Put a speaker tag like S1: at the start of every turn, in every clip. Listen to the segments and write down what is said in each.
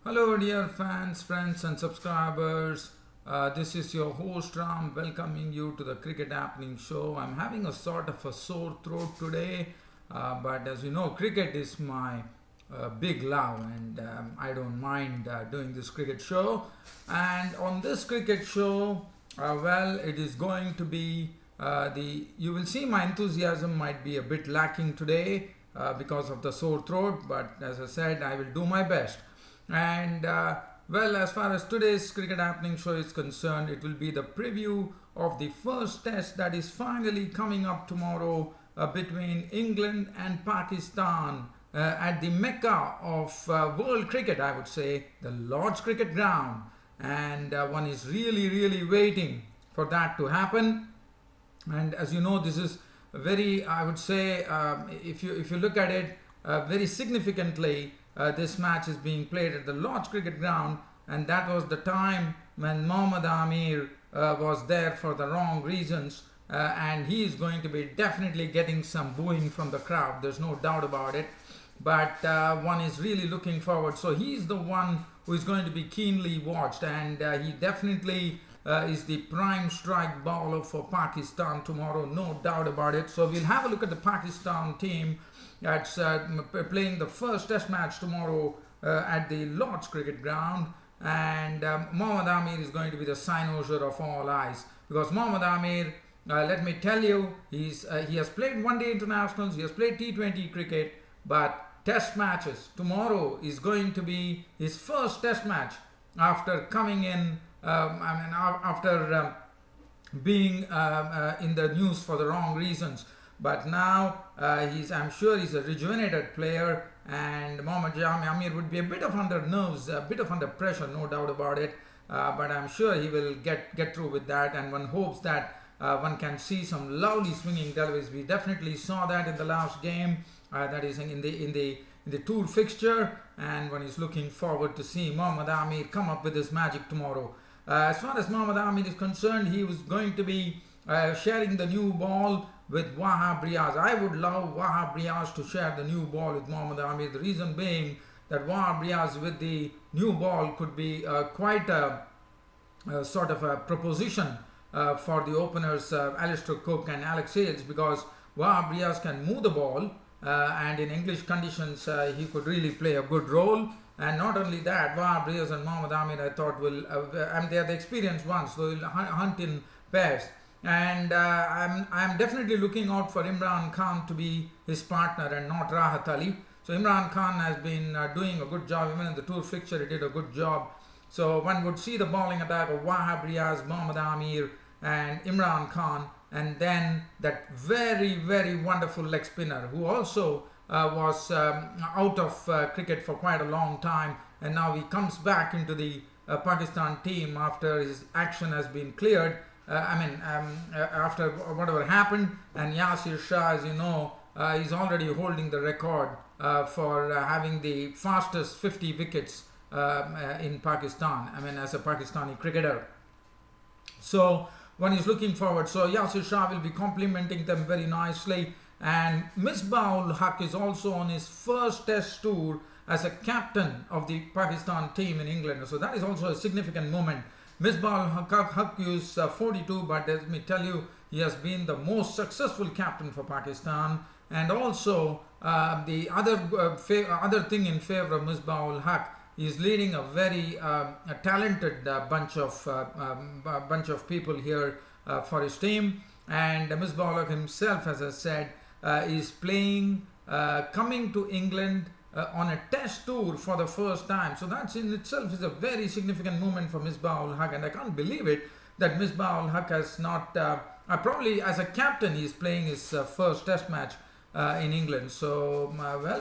S1: Hello, dear fans, friends, and subscribers. This is your host Ram welcoming you to the Cricket Happening Show. I'm having a sort of a sore throat today, but as you know, cricket is my big love, and I don't mind doing this cricket show. And on this cricket show, it is going to be you will see my enthusiasm might be a bit lacking today because of the sore throat, but as I said, I will do my best. And as far as today's Cricket Happening Show is concerned, it will be the preview of the first test that is finally coming up tomorrow between England and Pakistan at the Mecca of world cricket, I would say, the Lord's Cricket Ground. And one is really waiting for that to happen. And as you know, this is very, I would say, if you look at it very significantly, this match is being played at the Lord's Cricket Ground, and that was the time when Mohammad Amir was there for the wrong reasons, and he is going to be definitely getting some booing from the crowd. There's no doubt about it. But one is really looking forward. So he's the one who is going to be keenly watched, and he definitely is the prime strike bowler for Pakistan tomorrow, no doubt about it. So we'll have a look at the Pakistan team that's playing the first test match tomorrow at the Lord's Cricket Ground, and Mohammad Amir is going to be the cynosure of all eyes, because Mohammad Amir, let me tell you, he has played one-day internationals, he has played T20 cricket, but test matches. Tomorrow is going to be his first test match after coming in, after being in the news for the wrong reasons. But now I'm sure he's a rejuvenated player, and Mohammad Amir would be a bit of under nerves, a bit of under pressure, no doubt about it. But I'm sure he will get through with that, and one hopes that one can see some lovely swinging deliveries. We definitely saw that in the last game, that is in the tour fixture, and one is looking forward to seeing Mohammad Amir come up with his magic tomorrow. As far as Mohammad Amir is concerned, he was going to be sharing the new ball with Wahab Riaz. I would love Wahab Riaz to share the new ball with Mohammad Amir. The reason being that Wahab Riaz with the new ball could be quite a sort of a proposition for the openers Alistair Cook and Alex Hales, because Wahab Riaz can move the ball, and in English conditions he could really play a good role. And not only that, Wahab Riaz and Mohammad Amir, I thought, will they are the experienced ones, so they'll hunt in pairs. And I'm definitely looking out for Imran Khan to be his partner and not Rahat Ali. So Imran Khan has been doing a good job. Even in the tour fixture, he did a good job. So one would see the bowling attack of Wahab Riaz, Mohammad Amir and Imran Khan, and then that very wonderful leg spinner who also was out of cricket for quite a long time, and now he comes back into the Pakistan team after his action has been cleared. After whatever happened, and Yasir Shah, as you know, is already holding the record for having the fastest 50 wickets in Pakistan, as a Pakistani cricketer. So one is looking forward. So Yasir Shah will be complementing them very nicely, and Misbah ul Haq is also on his first test tour as a captain of the Pakistan team in England. So that is also a significant moment. Misbah ul Haq is 42, but let me tell you, he has been the most successful captain for Pakistan. And also the other thing in favor of Misbah ul Haq, he is leading a very talented bunch of people here for his team. And Misbah ul Haq himself, as I said, is playing, coming to England on a test tour for the first time. So that in itself is a very significant moment for Misbah ul Haq, and I can't believe it that Misbah ul Haq has not, probably as a captain, he is playing his first test match in England. So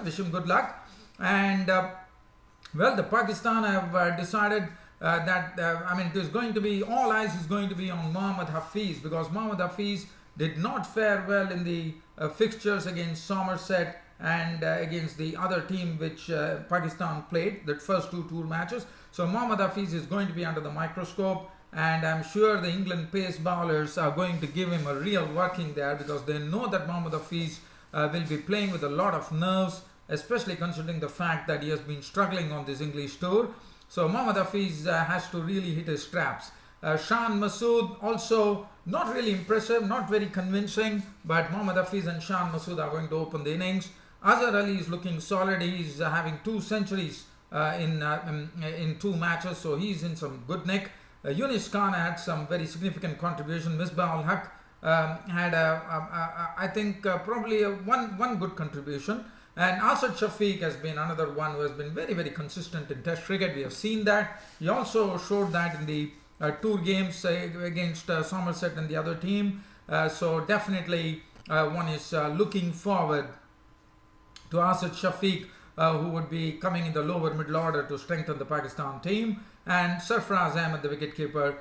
S1: wish him good luck. And the Pakistan have decided that it is going to be, all eyes is going to be on Mohammad Hafiz, because Mohammad Hafiz did not fare well in the fixtures against Somerset and against the other team which Pakistan played, the first two tour matches. So Mohammad Hafiz is going to be under the microscope, and I'm sure the England pace bowlers are going to give him a real working there, because they know that Mohammad Hafiz will be playing with a lot of nerves, especially considering the fact that he has been struggling on this English tour. So Mohammad Hafiz has to really hit his straps. Shan Masood also not really impressive, not very convincing, but Mohammad Hafiz and Shan Masood are going to open the innings. Azhar Ali is looking solid. He's having 2 centuries in 2 matches, so he's in some good nick. Yunis Khan had some very significant contribution. Misbah ul Haq had I think probably one good contribution. And Asad Shafiq has been another one who has been very, very consistent in Test cricket. We have seen that. He also showed that in the tour games against Somerset and the other team. So definitely one is looking forward to Asad Shafiq, who would be coming in the lower middle order to strengthen the Pakistan team, and Sarfraz Ahmed, the wicketkeeper,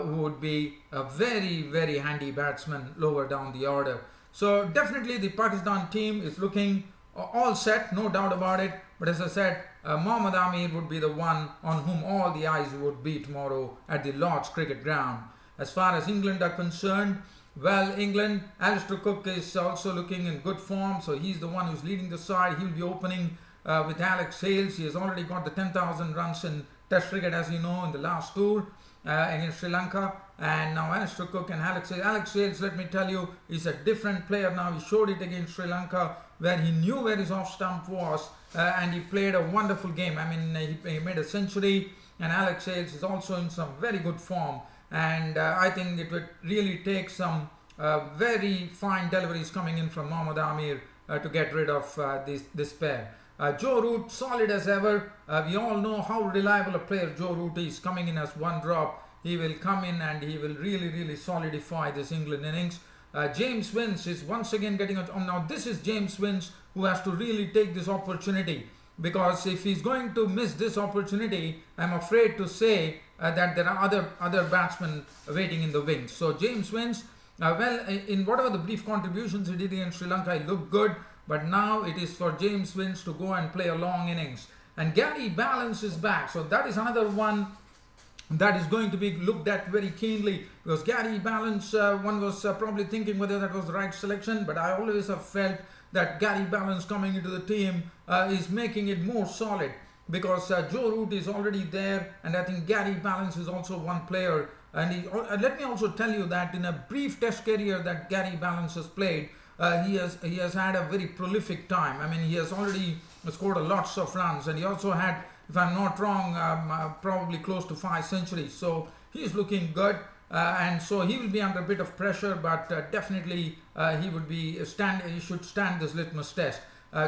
S1: who would be a very, very handy batsman lower down the order. So definitely the Pakistan team is looking all set, no doubt about it. But as I said, Mohammad Amir would be the one on whom all the eyes would be tomorrow at the Lord's Cricket Ground. As far as England are concerned, well, England, Alistair Cook is also looking in good form, so he's the one who's leading the side. He'll be opening with Alex Hales. He has already got the 10,000 runs in Test cricket, as you know, in the last tour against Sri Lanka. And now Alistair Cook and Alex Hales. Alex Hales, let me tell you, is a different player now. He showed it against Sri Lanka, where he knew where his off stump was, and he played a wonderful game. I mean, he made a century, and Alex Hales is also in some very good form. And I think it would really take some very fine deliveries coming in from Mohammad Amir to get rid of this pair. Joe Root, solid as ever. We all know how reliable a player Joe Root is. Coming in as one drop, he will come in and he will really, really solidify this England innings. James Vince is once again getting it. Now this is James Vince who has to really take this opportunity, because if he's going to miss this opportunity, I'm afraid to say that there are other batsmen waiting in the wings. So James Vince, well, in whatever the brief contributions he did against Sri Lanka, he looked good. But now it is for James Vince to go and play a long innings. And Gary Ballance is back. So that is another one that is going to be looked at very keenly, because Gary Ballance, one was probably thinking whether that was the right selection, but I always have felt that Gary Ballance coming into the team is making it more solid, because Joe Root is already there, and I think Gary Ballance is also one player. And let me also tell you that in a brief Test career that Gary Ballance has played, he has had a very prolific time. I mean, he has already scored lots of runs, and he also had, if I'm not wrong, probably close to 5 centuries. So he's looking good, and so he will be under a bit of pressure, but definitely he should stand this litmus test.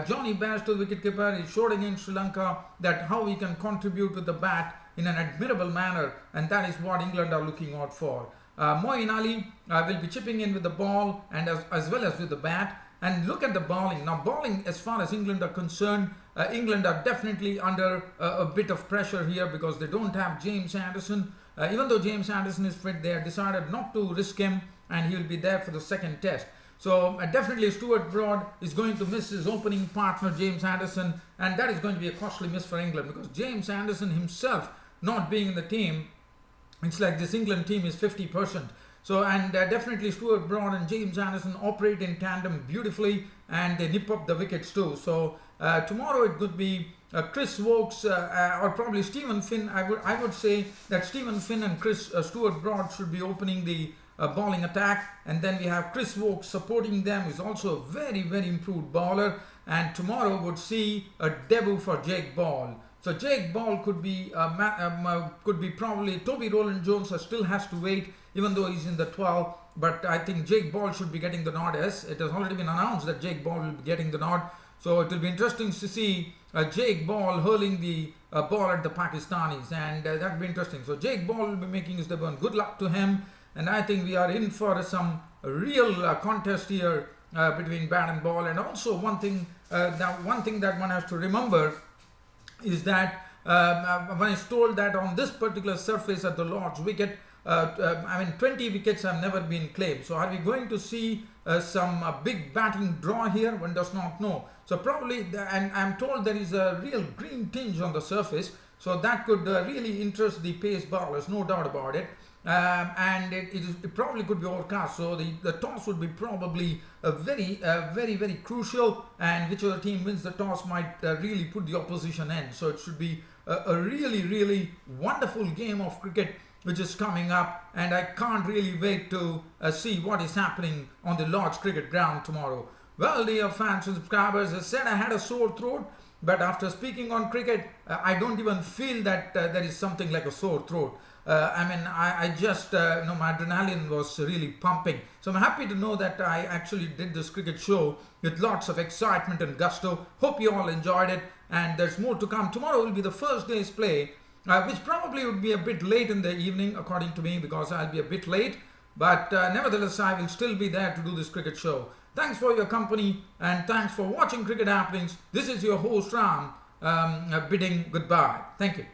S1: Johnny Bairstow, the wicketkeeper, he showed against Sri Lanka that how he can contribute with the bat in an admirable manner, and that is what England are looking out for. Moeen Ali will be chipping in with the ball and as well as with the bat. And look at the bowling. Now bowling, as far as England are concerned, England are definitely under a bit of pressure here, because they don't have James Anderson. Even though James Anderson is fit, they have decided not to risk him, and he will be there for the second test. So definitely Stuart Broad is going to miss his opening partner James Anderson, and that is going to be a costly miss for England, because James Anderson himself not being in the team, it's like this England team is 50%. So, and definitely Stuart Broad and James Anderson operate in tandem beautifully, and they nip up the wickets too. So tomorrow it could be Chris Wokes or probably Stephen Finn. I would say that Stephen Finn and Stuart Broad should be opening the bowling attack, and then we have Chris Wokes supporting them, who's also a very, very improved bowler. And tomorrow would see a debut for Jake Ball. So Jake Ball could be probably Toby Rowland-Jones still has to wait, even though he's in the 12. But I think Jake Ball should be getting the nod. Yes, it has already been announced that Jake Ball will be getting the nod. So it will be interesting to see Jake Ball hurling the ball at the Pakistanis, and that will be interesting. So Jake Ball will be making his debut, and good luck to him. And I think we are in for some real contest here between bat and ball. And also one thing that one has to remember is that when it's told that on this particular surface at the Lord's wicket, 20 wickets have never been claimed. So are we going to see some big batting draw here? One does not know. So probably, and I'm told there is a real green tinge on the surface, so that could really interest the pace bowlers, no doubt about it. and it probably could be overcast. So the toss would be probably a very crucial, and whichever team wins the toss might really put the opposition in. So it should be a really wonderful game of cricket which is coming up, and I can't really wait to see what is happening on the Lord's Cricket Ground tomorrow. Well, dear fans and subscribers, as I said, I had a sore throat, but after speaking on cricket, I don't even feel that there is something like a sore throat. I just, my adrenaline was really pumping. So I'm happy to know that I actually did this cricket show with lots of excitement and gusto. Hope you all enjoyed it, and there's more to come. Tomorrow will be the first day's play, which probably would be a bit late in the evening, according to me, because I'll be a bit late. But nevertheless, I will still be there to do this cricket show. Thanks for your company, and thanks for watching Cricket Happenings. This is your host Ram, bidding goodbye. Thank you.